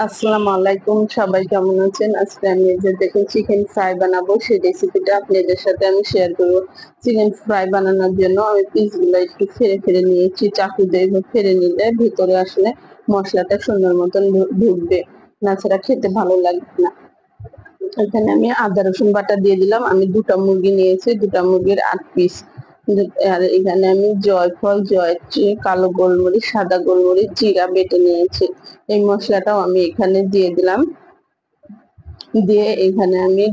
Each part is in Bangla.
আসসালামু আলাইকুম, সবাই কেমন আছেন? আজকে আমি এই যে দেখুন চিকেন ফ্রাই বানাবো, সেই রেসিপিটা আপনাদের সাথে আমি শেয়ার করব। চিকেন ফ্রাই বানানোর জন্য আমি পিসগুলো একটু ফেড়ে ফেড়ে নিয়েছি, চাকু দিয়ে ফেড়ে নিলে ভিতরে আসলে মশলাটা সুন্দর মতন ঢুকবে, নাছাড়া খেতে ভালো লাগবে না। এখানে আমি আদা রসুন বাটা দিয়ে দিলাম। আমি দুটা মুরগি নিয়েছি, দুটা মুরগির 8 পিস। আর এখানে আমি জয়ফল, জয়ত্রী, কালো গোলমরিচ, সাদা গোলমরিচ, জিরা বেটে নিয়েছি। এই মশলাটাও আমি এখানে দিয়ে দিলাম। দিয়ে এখানে আমি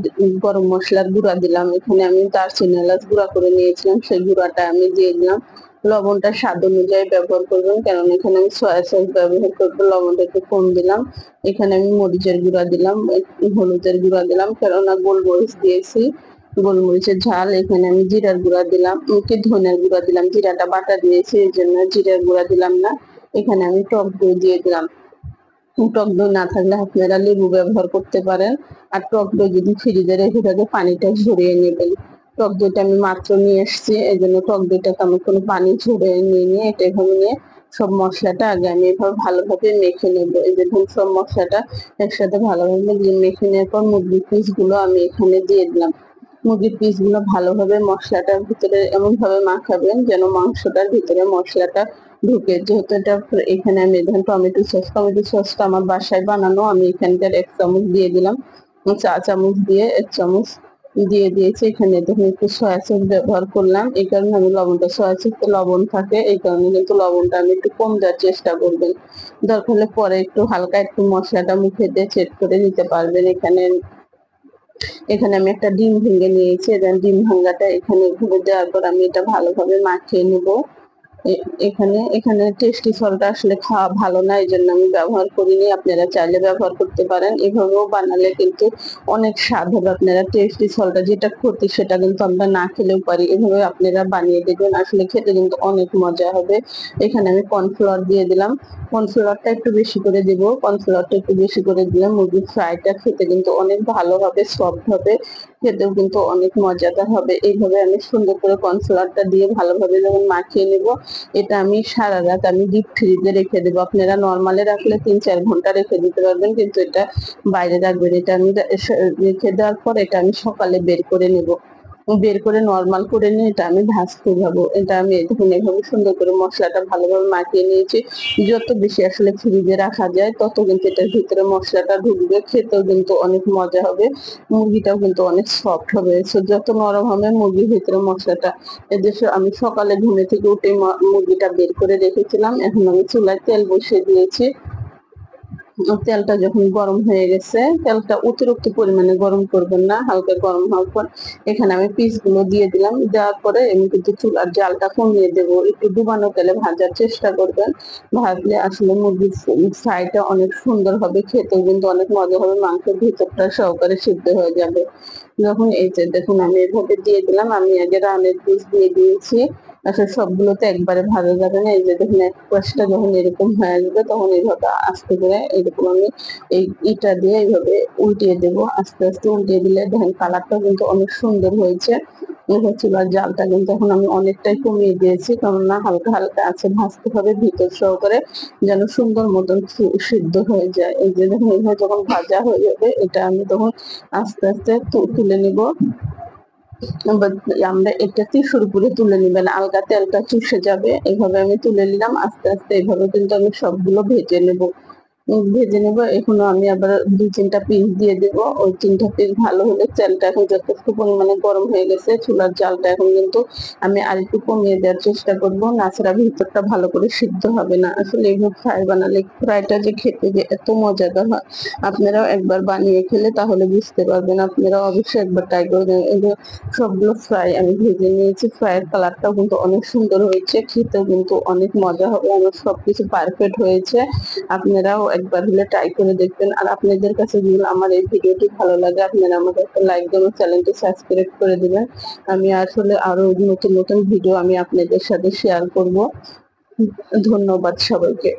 গরম মশলার গুঁড়া দিলাম। এখানে আমি দারচিনি এলাচ গুঁড়া করে নিয়েছিলাম, সেই গুঁড়াটা আমি দিয়ে দিলাম। লবণটা স্বাদ অনুযায়ী ব্যবহার করবেন, কারণ এখানে আমি সয়া সস ব্যবহার করবো। লবণটা একটু কম দিলাম। এখানে আমি মরিচের গুঁড়া দিলাম, একটু হলুদের গুঁড়া দিলাম, কেননা গোলমরিচ দিয়েছি, গোলমরিচের ঝাল। এখানে আমি জিরার গুঁড়া দিলাম, ধনিয়ার গুঁড়া দিলাম। জিরাটা বাটা দিয়েছি, এই জন্য জিরার গুঁড়া দিলাম না। এখানে আমি টক দই দিয়ে দিলাম। টক দই না থাকলে আপনারা লেবু ব্যবহার করতে পারেন। আর টক দই যদি ফ্রিজে রেখে থাকে পানিটা ঝরিয়ে নেবেন। টক দইটা আমি মাত্র নিয়ে এসেছি, এই জন্য টক দইটাকে আমি কোনো পানি ঝরিয়ে নিয়ে এটা এভাবে নিয়ে সব মশলাটা আগে আমি এভাবে ভালোভাবে মেখে নেব। এই যে ধরুন সব মশলাটা একসাথে ভালোভাবে মেখে নেওয়ার পর মুরগির পিস গুলো আমি এখানে দিয়ে দিলাম। মুরগির পিস গুলো ভালোভাবে মশলাটার ভিতরে এমন ভাবে মাখাবেন যেন মাংসটার ভিতরে মশলাটা ঢুকে। যেহেতু এটা এখানে আমি ধরেন টমেটো সসটা আমার বাসায় বানানো, আমি এখানকার 1 চামচ দিয়ে দিলাম। চা চামচ দিয়ে 1 চামচ দিয়ে দিয়েছি। এখানে দেখুন একটু সয়া সস ব্যবহার করলাম, এই কারণে আমি লবণটা, সয়া সসে লবণ থাকে, এই কারণে কিন্তু লবণটা আমি একটু কম দেওয়ার চেষ্টা করবেন। দরকার হলে পরে একটু হালকা একটু মশলাটা মুখে দিয়ে চেক করে নিতে পারবেন। এখানে এখানে আমি একটা ডিম ভেঙে নিয়েছি, ডিম ভাঙাটা এখানে ঘুরে দেওয়ার পর আমি এটা ভালোভাবে মাখিয়ে নেব। এখানে এখানে টেস্টি সল্টটা আসলে খাওয়া ভালো না, এই জন্য আমি ব্যবহার করিনি। আপনারা চাইলে ব্যবহার করতে পারেন। এভাবেও বানালে কিন্তু অনেক স্বাদ হবে। আপনারা টেস্টি সল্টটা যেটা ক্ষতি সেটা কিন্তু আমরা না খেলেও পারি, এভাবে আপনারা বানিয়ে দেখবেন, আসলে খেতে কিন্তু অনেক মজা হবে। এখানে আমি কর্নফ্লাওয়ার দিয়ে দিলাম। কর্নফ্লাওয়ারটা একটু বেশি করে দেব। কর্নফ্লাওয়ারটা একটু বেশি করে দিলে মুরগির ফ্রাইটা খেতে কিন্তু অনেক ভালো হবে, সফট হবে, খেতেও কিন্তু অনেক মজাদার হবে। এইভাবে আমি সুন্দর করে কর্নফ্লাওয়ারটা দিয়ে ভালোভাবে যখন মাখিয়ে নেব, এটা আমি সারা রাত আমি ডিপ ফ্রিজে রেখে দেবো। আপনারা নরমালে রাখলে 3-4 ঘন্টা রেখে দিতে পারবেন, কিন্তু এটা বাইরে রাখবেন। এটা আমি রেখে দেওয়ার পর এটা আমি সকালে বের করে নেব। বের করে নরমাল করে নিয়ে এটা আমি ভাজতে যাবো। এটা আমি দেখুন এভাবে সুন্দর করে মশলাটা ভালোভাবে মাখিয়ে নিয়েছি। যত বেশি আসলে ফ্রিজে রাখা যায় তত কিন্তু এটার ভিতরে মশলাটা ঢুকবে, খেতেও কিন্তু অনেক মজা হবে, মুরগিটাও কিন্তু অনেক সফট হবে। যত নরম হবে মুরগির ভিতরে মশলাটা। এদেশে আমি সকালে ঘুমে থেকে উঠে মুরগিটা বের করে রেখেছিলাম। এখন আমি চুলায় তেল বসিয়ে দিয়েছি। তেলটা যখন গরম হয়ে গেছে, তেলটা অতিরিক্ত পরিমাণে গরম করবেন না, হালকা গরম হওয়ার পর এখানে আমি পিসগুলো দিয়ে দিলাম। দেওয়ার পরে আমি কিন্তু চুলার জালটা কমিয়ে দেব। একটু ডুবানো তেলে ভাজার চেষ্টা করবেন, ভাজলে আসলে মুরগির ফ্রাইটা অনেক সুন্দর হবে, খেতেও কিন্তু অনেক মজা হবে, মাংসের ভিতরটা সহকারে সিদ্ধ হয়ে যাবে। যখন এই যে দেখুন আমি এভাবে দিয়ে দিলাম, আমি আগে রানের পিস দিয়ে দিয়েছি। আসলে সবগুলো তো একবারে ভাজা যাবে না। এই যে দেখুন এক পাশটা যখন এরকম হয়ে যাবে তখন এইভাবে আস্তে করে এরকম আমি এই ইটা দিয়ে এইভাবে উল্টিয়ে দেবো। আস্তে আস্তে উল্টিয়ে দিলে দেখেন কালারটা কিন্তু অনেক সুন্দর হয়েছে। চুলার জালটা কিন্তু এখন আমি অনেকটাই কমিয়ে দিয়েছি, কেননা হালকা হালকা আছে, ভাজতে হবে ভিতর সহকারে যেন সুন্দর মতন সিদ্ধ হয়ে যায়। এই যে দেখুন এইভাবে যখন ভাজা হয়ে যাবে এটা আমি তখন আস্তে আস্তে তুলে নিব। আমরা এটা টিস্যুর উপরে তুলে নিবেন, আলগা তেলটা চুষে যাবে। এইভাবে আমি তুলে নিলাম আস্তে আস্তে। এইভাবে কিন্তু আমি সবগুলো ভেজে নেব। ভেজে নেব। এখনো আমি আবার 2-3টা পিস দিয়ে দেব। ওই 3টা পিস ভালো হলে তেলটা এখন যথেষ্ট পরিমাণে গরম হয়ে গেছে। চুলার জালটা এখন কিন্তু আমি আরেকটু কমিয়ে দেওয়ার চেষ্টা করব, নাছাড়া ভিতরটা ভালো করে সিদ্ধ হবে না। আসলে এইভাবে ফ্রাই বানালে ফ্রাইটা যে খেতে যে এত মজাদার হয়, আপনারাও একবার বানিয়ে খেলে তাহলে বুঝতে পারবেন। আপনারা অবশ্যই একবার ট্রাই করবেন। এই যে সবগুলো ফ্রাই আমি ভেজে নিয়েছি, ফ্রাইয়ের কালারটাও কিন্তু অনেক সুন্দর হয়েছে, খেতেও কিন্তু অনেক মজা হবে। আমার সবকিছু পারফেক্ট হয়েছে। আপনারাও একবার হলে ট্রাই করে দেখবেন। আর আপনাদের কাছে যদি আমার এই ভিডিওটি ভালো লাগে, আপনারা আমাকে একটা লাইক দেবেন, চ্যানেলটি সাবস্ক্রাইব করে দিবেন। আমি আসলে আরো নতুন নতুন ভিডিও আমি আপনাদের সাথে শেয়ার করব। ধন্যবাদ সবাইকে।